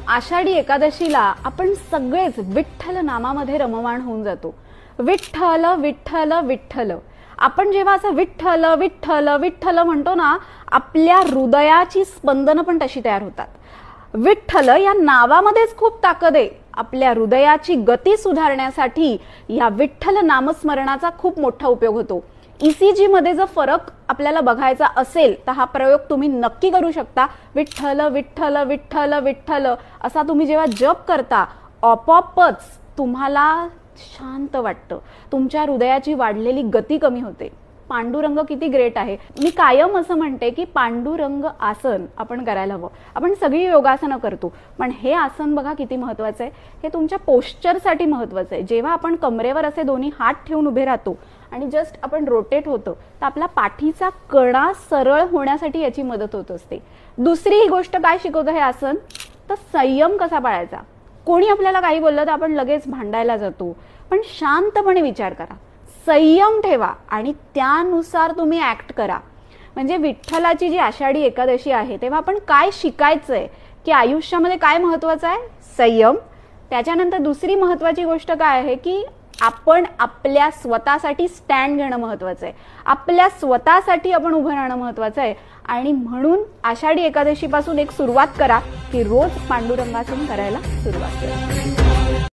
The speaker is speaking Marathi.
आषाढी एकादशीला आपण सगळेच विठ्ठल नामामध्ये रममाण होऊन जातो। विठ्ठल विठ्ठल विठ्ठल। आपण जेव्हा असं विठ्ठल विठ्ठल विठ्ठल म्हणतो ना, आपल्या हृदयाची स्पंदनं पण तशी तयार होतात। विठ्ठल या नावामध्येच खूप ताकद आहे। आपल्या हृदयाची गती सुधारण्यासाठी या विठ्ठल नामस्मरणाचा खूप मोठा उपयोग होतो। ईसीजी मध्ये जर फरक आपल्याला बघायचा असेल तर हा प्रयोग तुम्ही नक्की करू शकता। विठ्ठल विठ्ठल विठ्ठल विठ्ठल असा तुम्ही जेव्हा जप करता, आपोआपच तुम्हाला शांत वाटतं, तुमच्या हृदयाची वाढलेली गती कमी होते। पांडुरंग किती ग्रेट आहे। मी कायम असं म्हणते की पांडुरंग आसन आपण करायला हवं। आपण सगळी योगासनं करतो, पण हे आसन बघा किती महत्त्वाचं आहे। हे तुमच्या पोश्चरसाठी महत्त्वाचं आहे। जेव्हा आपण कमरेवर असे दोन्ही हात ठेवून उभे राहतो आणि जस्ट आपण रोटेट होतो, तर आपला पाठीचा कणा सरळ होण्यासाठी याची मदत होत असते। दुसरी ही गोष्ट काय शिकवतं हे आसन, तर संयम कसा पाळायचा। कोणी आपल्याला काही बोललं तर आपण लगेच भांडायला जातो, पण शांतपणे विचार करा, संयम ठेवा आणि त्यानुसार तुम्ही ऍक्ट करा। म्हणजे विठ्ठलाची जी आषाढी एकादशी आहे तेव्हा आपण काय शिकायचंय की आयुष्यामध्ये काय महत्त्वाचं आहे, संयम। त्याच्यानंतर दुसरी महत्त्वाची गोष्ट काय आहे की आपण आपल्या स्वतःसाठी स्टँड घेणं महत्त्वाचं आहे। आपल्या स्वतःसाठी आपण उभं राहणं महत्त्वाचं आहे। आणि म्हणून आषाढी एकादशी पासून एक सुरुवात करा की रोज पांडुरंगासन करायला सुरुवात करा।